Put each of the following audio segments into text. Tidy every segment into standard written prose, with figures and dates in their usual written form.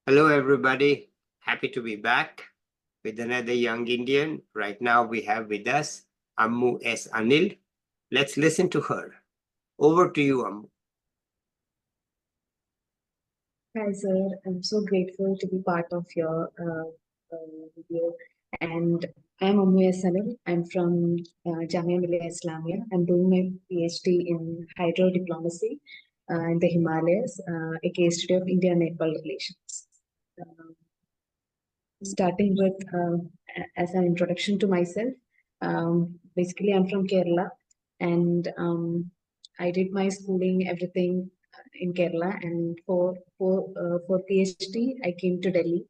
Hello, everybody. Happy to be back with another young Indian. Right now, we have with us Ammu S Anil. Let's listen to her. Over to you, Ammu. Hi, sir. I'm so grateful to be part of your video. And I'm Ammu S Anil. I'm from Jamia Millia Islamia. I'm doing my PhD in hydro diplomacy in the Himalayas, a case study of India-Nepal relations. Starting with, as an introduction to myself, basically I'm from Kerala, and I did my schooling, everything in Kerala, and for PhD I came to Delhi,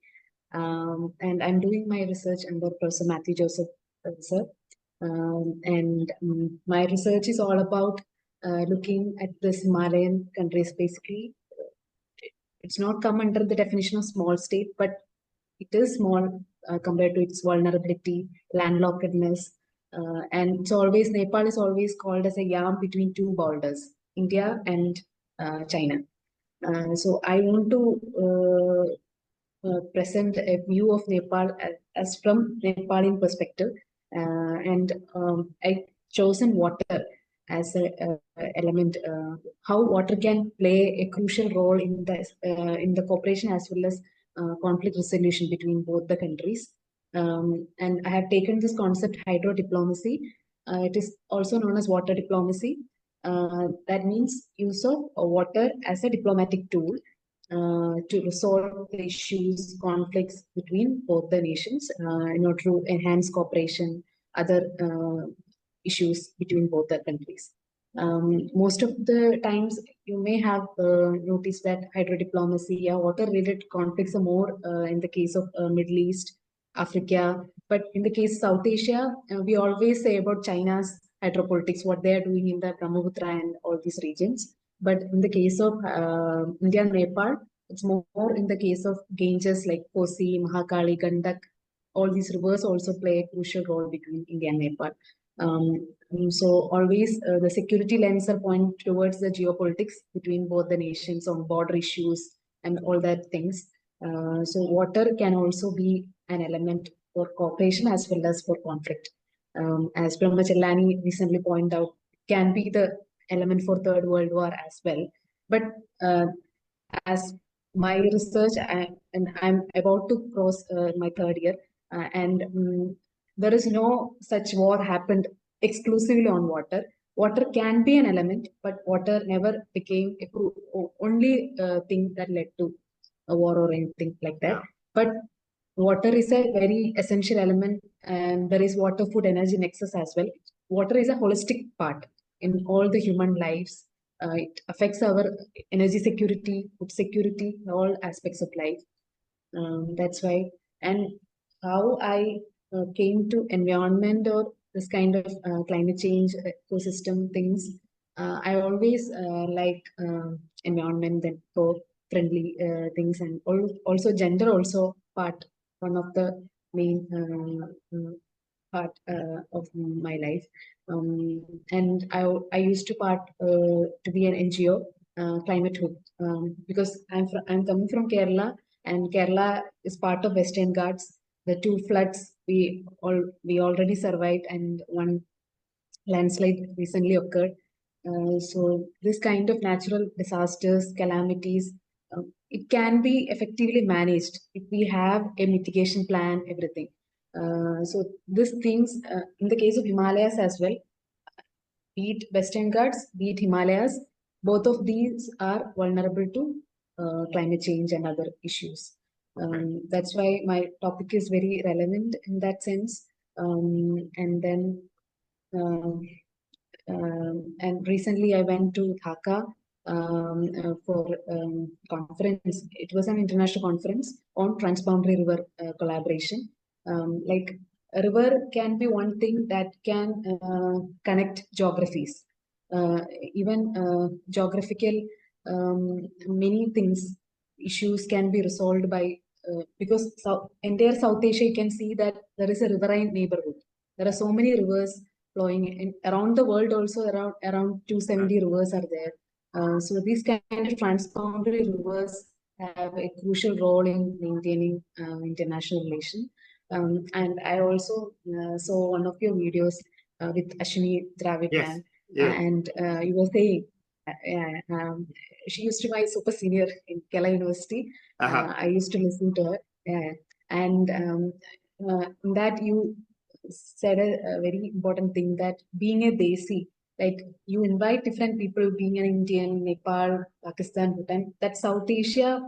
and I'm doing my research under Professor Matthew Joseph, sir, and my research is all about looking at the Himalayan countries. Basically, it's not come under the definition of small state, but it is small compared to its vulnerability, landlockedness, and it's always Nepal is always called as a yam between two borders, India and China. So I want to present a view of Nepal as from Nepalian perspective, and I chosen water as a element. How water can play a crucial role in the cooperation as well as conflict resolution between both the countries. And I have taken this concept hydro diplomacy. It is also known as water diplomacy. That means use of water as a diplomatic tool to resolve the issues, conflicts between both the nations, in order to enhance cooperation, other issues between both the countries. Most of the times, you may have noticed that hydro diplomacy or water-related conflicts are more in the case of Middle East, Africa. But in the case of South Asia, we always say about China's hydropolitics, what they are doing in the Brahmaputra and all these regions. But in the case of India and Nepal, it's more in the case of Ganges like Kosi, Mahakali, Gandak. All these rivers also play a crucial role between India and Nepal. So always the security lens are point towards the geopolitics between both the nations on border issues and all that things. So water can also be an element for cooperation as well as for conflict. As Brahmacharlani recently pointed out, can be the element for Third World War as well. But as my research, and I'm about to cross my third year, and there is no such war happened exclusively on water. Water can be an element, but water never became a only thing that led to a war or anything like that. But water is a very essential element, and there is water, food, energy nexus as well. Water is a holistic part in all the human lives. It affects our energy security, food security, all aspects of life. That's why, and how I came to environment or this kind of climate change ecosystem things. I always like environment and friendly things, and also gender also part one of the main part of my life. And I used to part to be an NGO, Climate Hood, because I'm coming from Kerala, and Kerala is part of Western Ghats. The two floods we already survived, and one landslide recently occurred. So this kind of natural disasters, calamities, it can be effectively managed if we have a mitigation plan, everything. So these things, in the case of Himalayas as well, be it Western Ghats, be it Himalayas, both of these are vulnerable to climate change and other issues. That's why my topic is very relevant in that sense. And then and recently I went to Dhaka for conference. It was an international conference on transboundary river collaboration. Like a river can be one thing that can connect geographies. Even geographical many things issues can be resolved by because entire South Asia you can see that there is a riverine neighborhood. There are so many rivers flowing in around the world. Also around 270 rivers are there. So these kind of transboundary rivers have a crucial role in maintaining international relation. And I also saw one of your videos with Ashwini Dravid Yes, ma'am, yes. and you were saying she used to be my super senior in Kerala University. Uh-huh. I used to listen to her, and in that you said a very important thing, that being a Desi, like you invite different people, being an Indian, Nepal, Pakistan, Bhutan, that South Asia,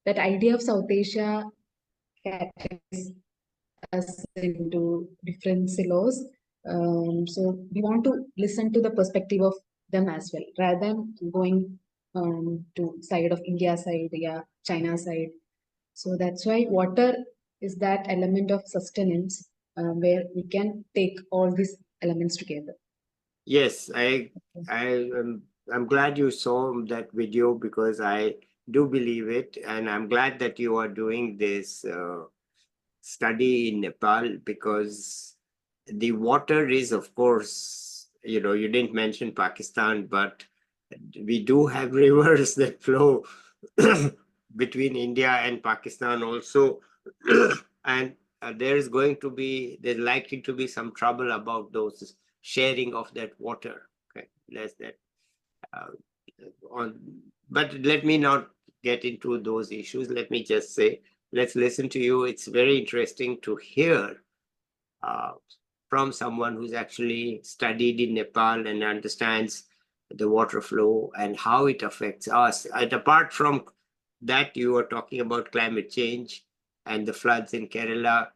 that idea of South Asia categorizes us into different silos. So we want to listen to the perspective of them as well, rather than going to side of India side, yeah, China side. So that's why water is that element of sustenance where we can take all these elements together. Yes, I'm glad you saw that video because I do believe it, and I'm glad that you are doing this study in Nepal because the water is, of course, you didn't mention Pakistan, but we do have rivers that flow between India and Pakistan also, and there's likely to be some trouble about those sharing of that water. Okay, that's that. Uh, on, but let me not get into those issues. Let me just say, let's listen to you. It's very interesting to hear uh, from someone who's actually studied in Nepal and understands the water flow and how it affects us. And apart from that, you were talking about climate change and the floods in Kerala.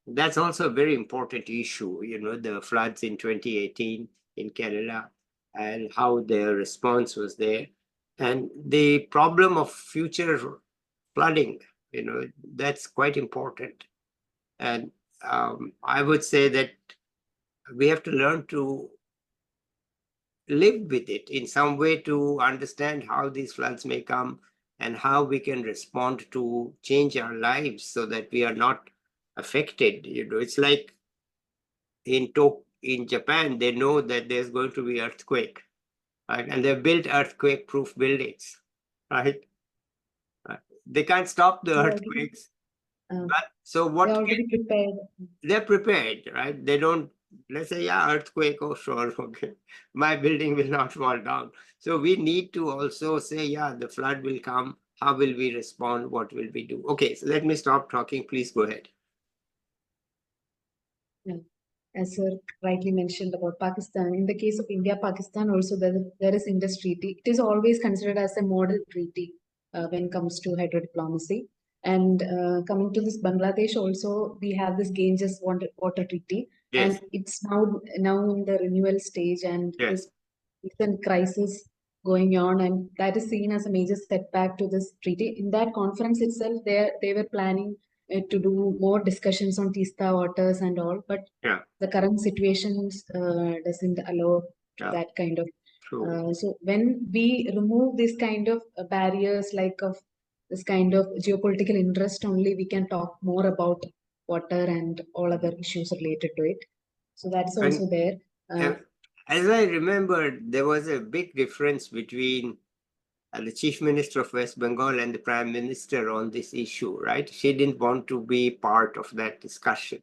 That's also a very important issue, the floods in 2018 in Kerala and how their response was there. And the problem of future flooding, that's quite important. And I would say that we have to learn to live with it in some way to understand how these floods may come and how we can respond to change our lives so that we are not affected. It's like in Japan, they know that there's going to be earthquake, right? And they've built earthquake-proof buildings, right? They can't stop the So earthquakes, uh, but so they're what already prepared. they're prepared, right? They don't, let's say, yeah, earthquake, oh, sure, okay, my building will not fall down. So we need to also say, yeah, the flood will come. How will we respond? What will we do? Okay, so let me stop talking. Please go ahead. Yeah. As sir rightly mentioned about Pakistan, in the case of India-Pakistan also there is Indus Treaty. It is always considered as a model treaty when it comes to hydrodiplomacy. And coming to this Bangladesh also, we have this Ganges water treaty, Yes, and it's now in the renewal stage, and yes, this recent crisis going on, and that is seen as a major setback to this treaty. In that conference itself, they were planning to do more discussions on Tista waters and all, but yeah, the current situations doesn't allow to yeah, that kind of. true. So when we remove this kind of barriers, like of this kind of geopolitical interest, only we can talk more about water and all other issues related to it. So that's And also there. uh, as I remember, there was a big difference between the chief minister of West Bengal and the prime minister on this issue, right? She didn't want to be part of that discussion.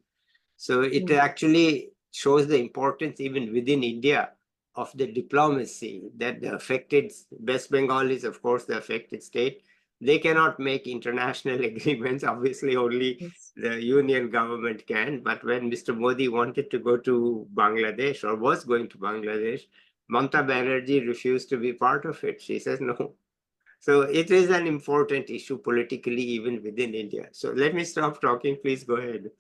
So it Mm, actually shows the importance even within India of the diplomacy that the affected West Bengal is, of course, the affected state. They cannot make international agreements. Obviously, only yes. the union government can. But when Mr. Modi wanted to go to Bangladesh or was going to Bangladesh, Mamata Banerjee refused to be part of it. She says no. So it is an important issue politically, even within India. So let me stop talking. Please go ahead.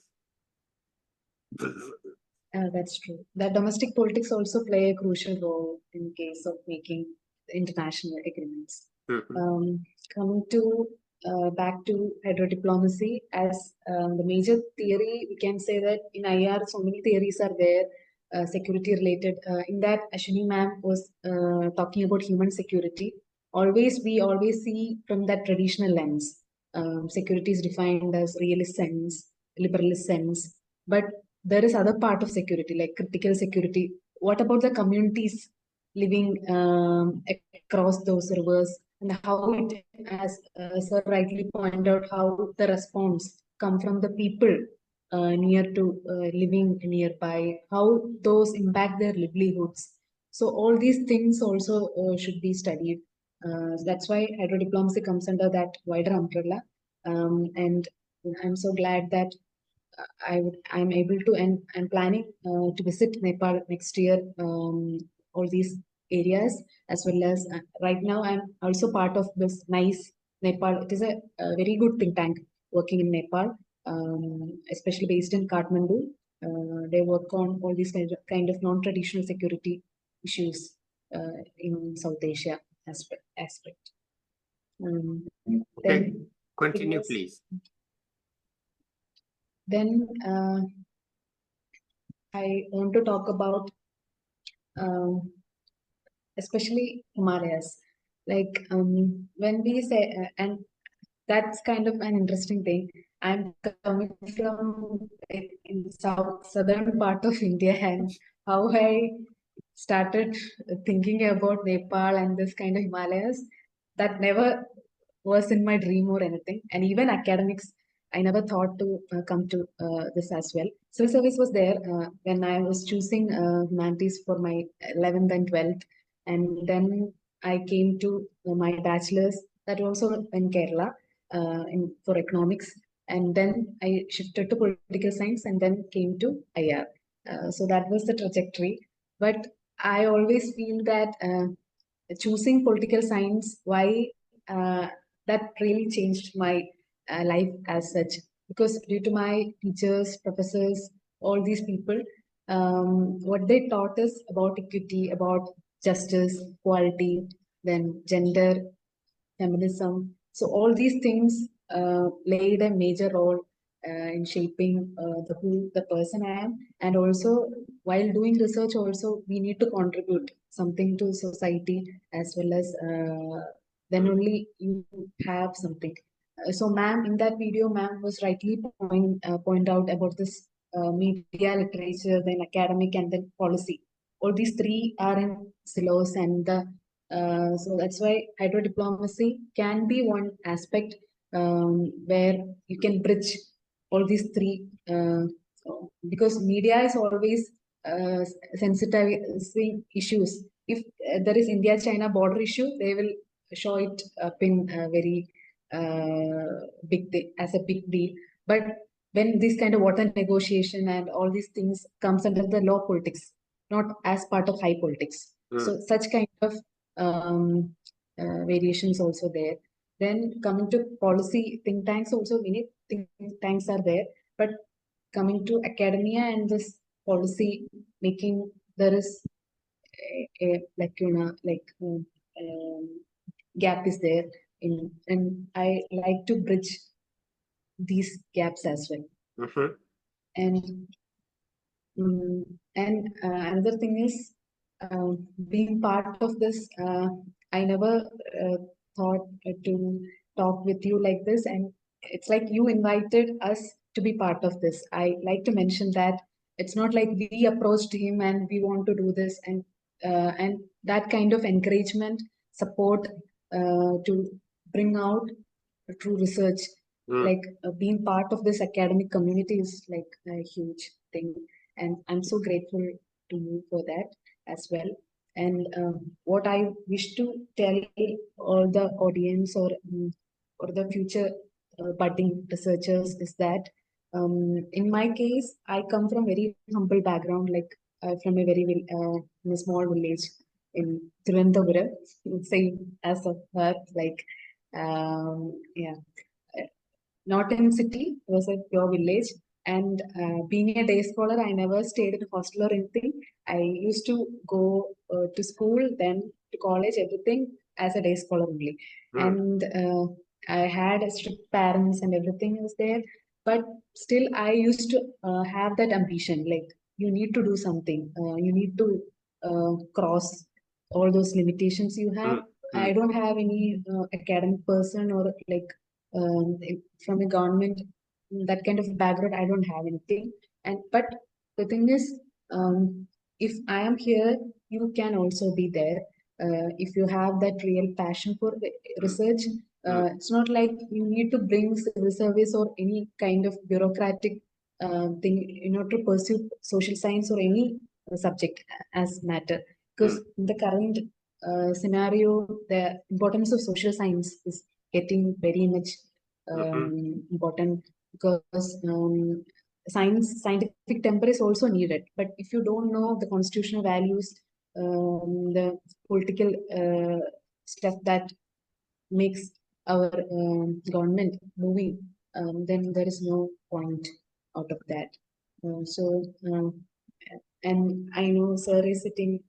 That's true. That domestic politics also play a crucial role in case of making international agreements. Mhm. Um, Coming to back to hydrodiplomacy, as the major theory, we can say that in IR, so many theories are there, security related. In that, Ashwini ma'am was talking about human security. We always see from that traditional lens. Security is defined as realist sense, liberalist sense, but there is other part of security like critical security. What about the communities living across those rivers, and how it, as Sir rightly pointed out, how the response come from the people near to living nearby, how those impact their livelihoods. So all these things also should be studied. That's why hydrodiplomacy comes under that wider umbrella. And I'm so glad that I'm able to, and I'm planning to visit Nepal next year. All these areas, as well as right now I'm also part of this nice Nepal. It is a very good think tank working in Nepal, especially based in Kathmandu. They work on all these kind of non-traditional security issues in South Asia aspect. Okay, Then continue, was, please. Then I want to talk about especially Himalayas. Like when we say, and that's kind of an interesting thing. I'm coming from in southern part of India, and how I started thinking about Nepal and this kind of Himalayas, that never was in my dream or anything. And even academics, I never thought to come to this as well. Civil service was there when I was choosing humanities for my 11th and 12th. And then I came to my bachelor's, that also in Kerala, for economics. And then I shifted to political science and then came to IR. So that was the trajectory. But I always feel that choosing political science, why that really changed my life as such. Because due to my teachers, professors, all these people, what they taught us about equity, about justice, equality, then gender, feminism. So all these things played a major role in shaping the person I am. And also, while doing research, also we need to contribute something to society, as well as then only you have something. So, ma'am, in that video, ma'am was rightly point out about this media literature, then academic, and then policy. All these three are in silos, and so that's why hydrodiplomacy can be one aspect where you can bridge all these three, because media is always sensitizing issues. If there is India-China border issue, they will show it up in a very as a big deal. But when this kind of water negotiation and all these things comes under the law politics, not as part of high politics. So such kind of variations also there. Then coming to policy think tanks, also many think tanks are there. But coming to academia and this policy making, there is a gap is there in, and I like to bridge these gaps as well. And another thing is being part of this. I never thought to talk with you like this, and it's like you invited us to be part of this. I like to mention that it's not like we approached him and we want to do this, and that kind of encouragement, support to bring out true research, like being part of this academic community is like a huge thing, and I'm so grateful to you for that as well. And what I wish to tell all the audience, or the future budding researchers, is that in my case, I come from very humble background, like from a very in a small village in Thiruvananthapuram, same as of her, like yeah, not in city, it was a pure village. And being a day scholar, I never stayed in a hostel or anything. I used to go to school, then to college, everything as a day scholar only. And I had strict parents and everything was there. But still, I used to have that ambition, like you need to do something. You need to cross all those limitations you have. I don't have any academic person, or like from a government, that kind of background. I don't have anything. And but the thing is, if I am here, you can also be there. if you have that real passion for research, it's not like you need to bring civil service or any kind of bureaucratic thing in order to pursue social science or any subject as matter. Because in the current scenario, the importance of social science is getting very much important, because scientific temper is also needed. But if you don't know the constitutional values, the political stuff that makes our government moving, then there is no point out of that. And I know sir is sitting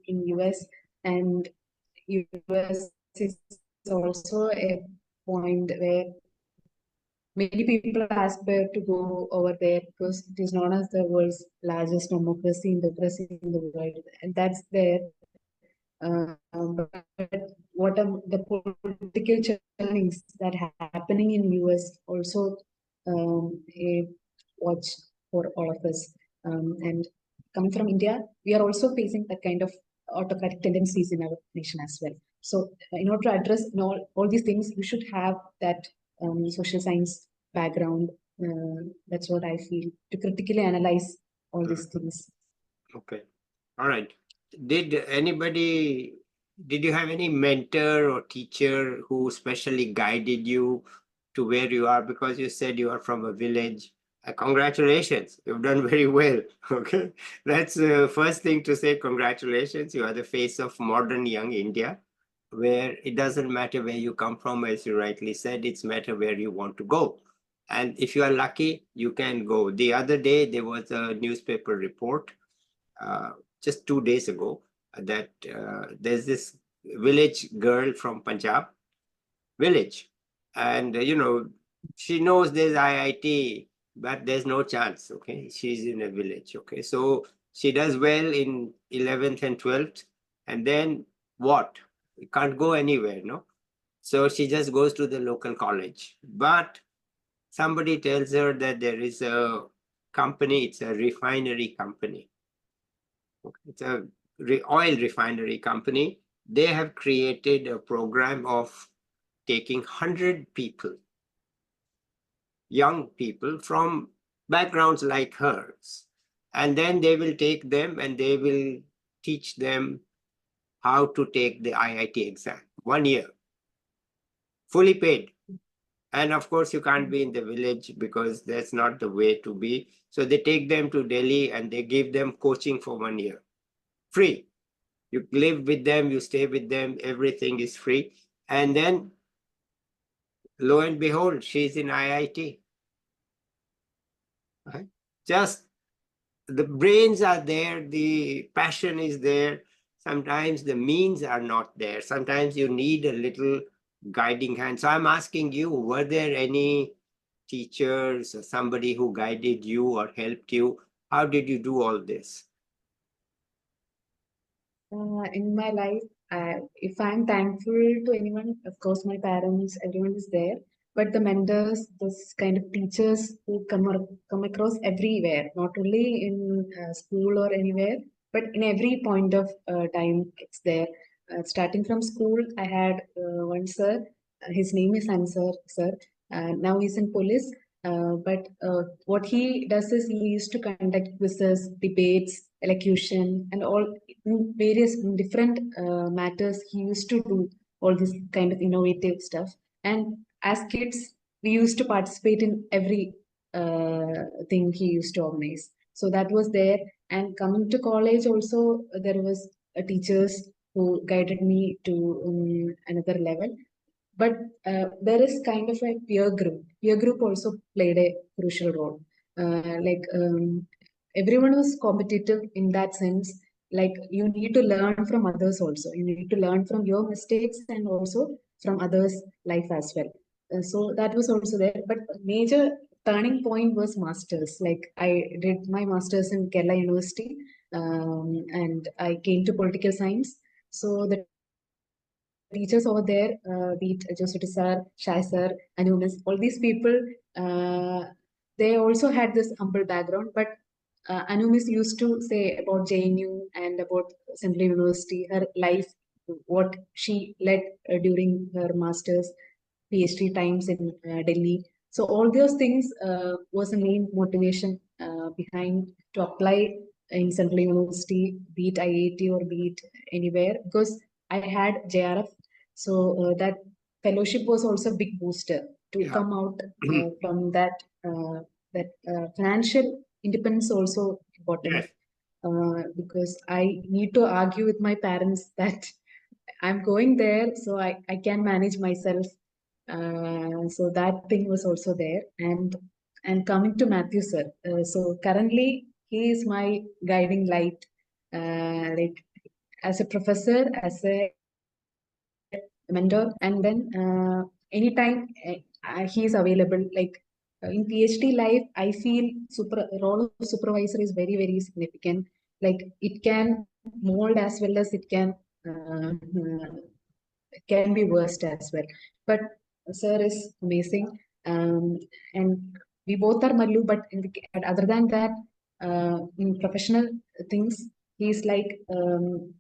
in US, and US is also a point where many people aspire to go over there, because it is known as the world's largest democracy in the world, and that's there. But what are the political churnings that are happening in US also a watch for all of us. And coming from India, we are also facing that kind of autocratic tendencies in our nation as well. So in order to address all these things, we should have that social science background. That's what I feel, to critically analyze all these things. Okay. All right. Did you have any mentor or teacher who specially guided you to where you are? Because you said you are from a village. Congratulations, you've done very well. Okay. That's the first thing to say. Congratulations. You are the face of modern young India, where it doesn't matter where you come from, as you rightly said, it's matter where you want to go. And if you are lucky, you can go. The other day, there was a newspaper report just 2 days ago that there's this village girl from Punjab village, and she knows there's IIT, but there's no chance. Okay, she's in a village. Okay, so she does well in 11th and 12th, and then what? You can't go anywhere, no. So she just goes to the local college, but somebody tells her that there is a company, it's a refinery company. It's a oil refinery company. They have created a program of taking 100 people, young people from backgrounds like hers, and then they will take them and they will teach them how to take the IIT exam. 1 year, fully paid. And of course, you can't be in the village because that's not the way to be. So they take them to Delhi and they give them coaching for 1 year, free. You live with them, you stay with them, everything is free. And then, lo and behold, she's in IIT. Right? Just the brains are there, the passion is there. Sometimes the means are not there. Sometimes you need a little guiding hand. So I'm asking you, were there any teachers or somebody who guided you or helped you? How did you do all this? In my life, if I'm thankful to anyone, of course, my parents, everyone is there. But the mentors, those kind of teachers who come across everywhere, not only in school or anywhere, but in every point of time, it's there. Starting from school, I had one sir. His name is Ansar, sir. Now he's in police. But what he does is he used to conduct quizzes, debates, elocution, and all in various different matters. He used to do all this kind of innovative stuff. And as kids, we used to participate in every thing he used to organize. So that was there. And coming to college, also there was teachers who guided me to another level. But there is kind of a peer group. Peer group also played a crucial role. Everyone was competitive in that sense. Like you need to learn from others also. You need to learn from your mistakes and also from others' life as well. So that was also there. But a major turning point was masters. Like I did my masters in Kerala University, and I came to political science. So the teachers over there, be it Joseph sir, Shai sir, Anumis, all these people, they also had this humble background. But Anumis used to say about JNU and about Central University, her life what she led during her master's PhD times in Delhi. So all those things was the main motivation behind to apply in Central University, be it IIT or be it anywhere, because I had JRF. So that fellowship was also a big booster to come out from that. Financial independence also important. Yes. Because I need to argue with my parents that I'm going there, so I can manage myself. So that thing was also there. And coming to Matthew sir, so currently he is my guiding light, like as a professor, as a mentor, and then anytime he is available. Like in PhD life, I feel role of supervisor is very significant. Like it can mold as well as it can be worst as well. But sir is amazing, and we both are Mallu. But other than that, in professional things, he's like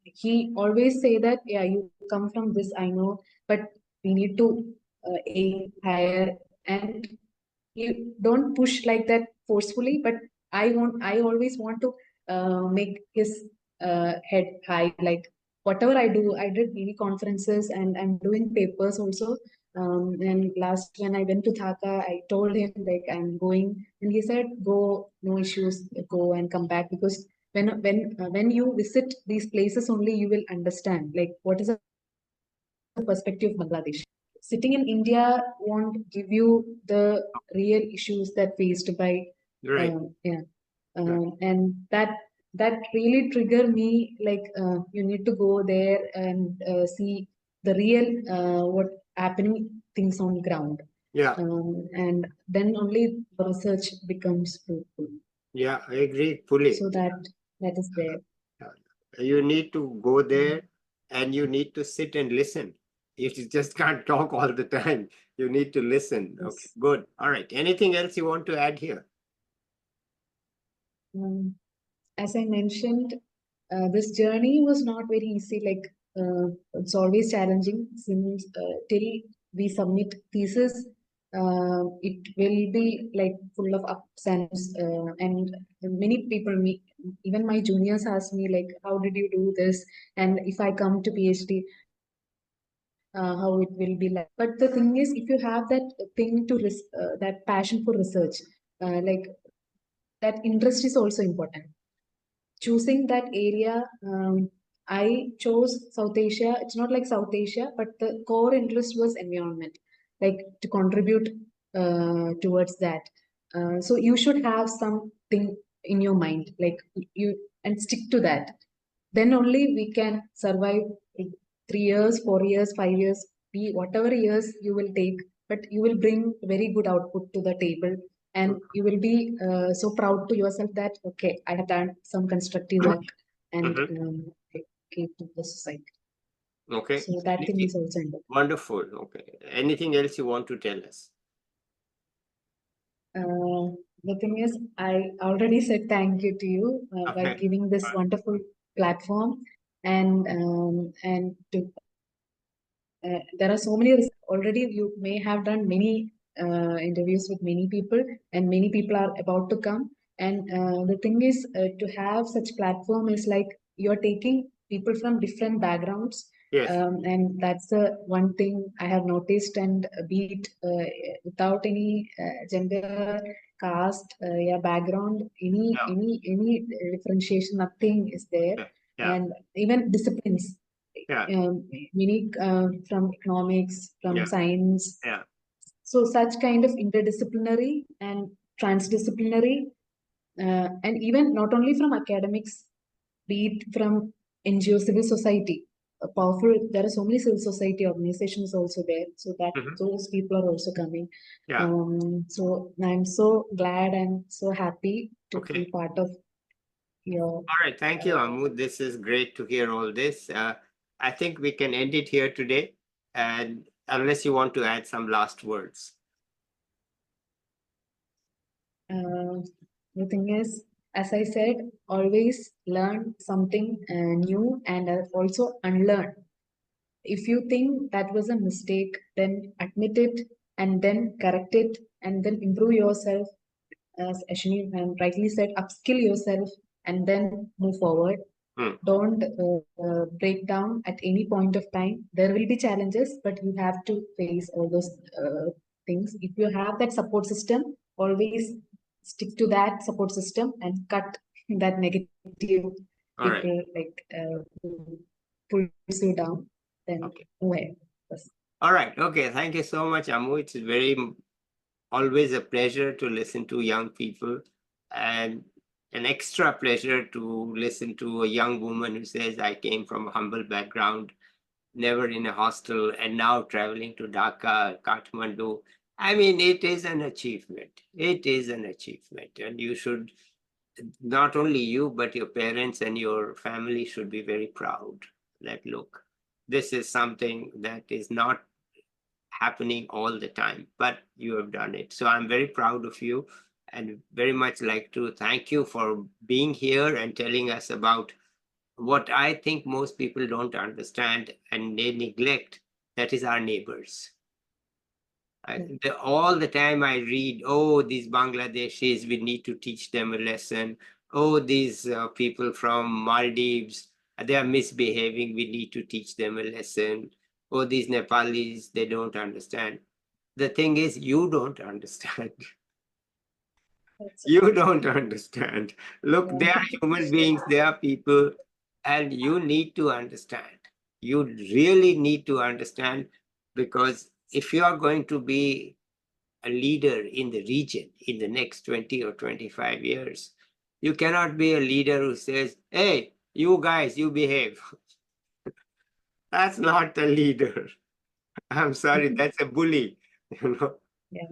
he always say that yeah, you come from this, I know, but we need to aim higher, and you don't push like that forcefully. But I always want to make his head high. Like whatever I do, I did many conferences and I'm doing papers also. And last when I went to Dhaka, I told him like I'm going, and he said, "Go, no issues, go and come back." Because when you visit these places, only you will understand like what is the perspective of Bangladesh. Sitting in India won't give you the real issues that faced by Right. yeah. And that really triggered me like you need to go there and see the real what happening things on ground. Yeah. And then only the research becomes fruitful. Yeah, I agree fully. So that is there. You need to go there and you need to sit and listen. You just can't talk all the time. You need to listen. Okay, Yes. good. All right. Anything else you want to add here? As I mentioned, this journey was not very easy. Like it's always challenging since till we submit thesis, it will be like full of ups and downs. And many people, me, even my juniors, ask me like, "How did you do this?" And if I come to PhD, how it will be like. But the thing is, if you have that thing to that passion for research, like that interest is also important. Choosing that area, I chose South Asia. It's not like South Asia, but the core interest was environment, like to contribute towards that. So you should have something in your mind, like you, and stick to that. Then only we can survive 3 years, 4 years, 5 years, be whatever years you will take, but you will bring very good output to the table, and you will be so proud to yourself that okay, I have done some constructive work and I gave to the society. Okay. So that thing is also important. Wonderful. Okay. Anything else you want to tell us? The thing is, I already said thank you to you by Okay. giving this wonderful platform, and to there are so many already. You may have done many interviews with many people, and many people are about to come. And the thing is, to have such platform is like you're taking people from different backgrounds, Yes. and that's the one thing I have noticed. And be it without any gender, caste, yeah, background, any differentiation, nothing is there, Yeah. Yeah. and even disciplines, Yeah. many from economics, from Yeah. science. Yeah. So such kind of interdisciplinary and transdisciplinary, and even not only from academics, be it from NGO, civil society, powerful. There are so many civil society organizations also there, so that those people are also coming. Yeah. So I'm so glad and so happy to be part of your. All right. Thank you, Ammu. This is great to hear all this. I think we can end it here today. And unless you want to add some last words. The thing is, as I said, always learn something new and also unlearn if you think that was a mistake, then admit it and then correct it and then improve yourself. As Ashini rightly said, upskill yourself and then move forward. Don't break down at any point of time. There will be challenges, but you have to face all those things. If you have that support system, always stick to that support system and cut that negative All right. people who pulls you down. Then Okay. go ahead. Yes. All right. Okay. Thank you so much, Ammu. It's always a pleasure to listen to young people, and an extra pleasure to listen to a young woman who says, I came from a humble background, never in a hostel, and now traveling to Dhaka, Kathmandu. I mean, it is an achievement. It is an achievement. And you should, not only you, but your parents and your family should be very proud that, look, this is something that is not happening all the time, but you have done it. So I'm very proud of you and very much like to thank you for being here and telling us about what I think most people don't understand and they neglect, that is our neighbors. All the time I read, oh, these Bangladeshis, we need to teach them a lesson. Oh, these people from Maldives, they are misbehaving, we need to teach them a lesson. Oh, these Nepalis, they don't understand. The thing is, you don't understand. You don't understand. Look, they are human beings, they are people, and you need to understand. You really need to understand, because if you are going to be a leader in the region in the next 20 or 25 years, you cannot be a leader who says, hey, you guys, you behave. That's not a leader. I'm sorry, that's a bully. You know, Yeah.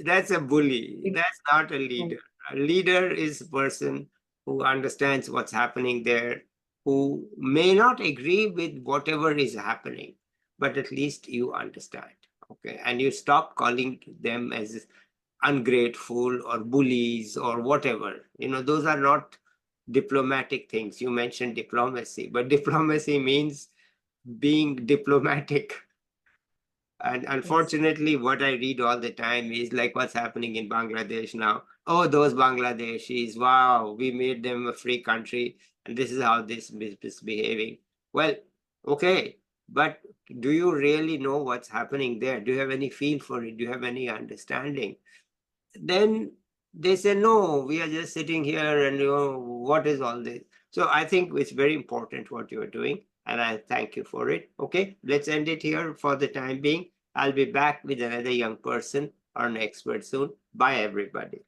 that's a bully. That's not a leader. A leader is a person who understands what's happening there, who may not agree with whatever is happening, but at least you understand. Okay. And you stop calling them as ungrateful or bullies or whatever. You know, those are not diplomatic things. You mentioned diplomacy, but diplomacy means being diplomatic. And unfortunately, what I read all the time is like what's happening in Bangladesh now. Oh, those Bangladeshis, wow, we made them a free country, and this is how this is behaving. Well, okay, but do you really know what's happening there? Do you have any feel for it? Do you have any understanding? Then they say, no, we are just sitting here and, you know, what is all this? So I think it's very important what you are doing, and I thank you for it. Okay, let's end it here for the time being. I'll be back with another young person or an expert soon. Bye, everybody.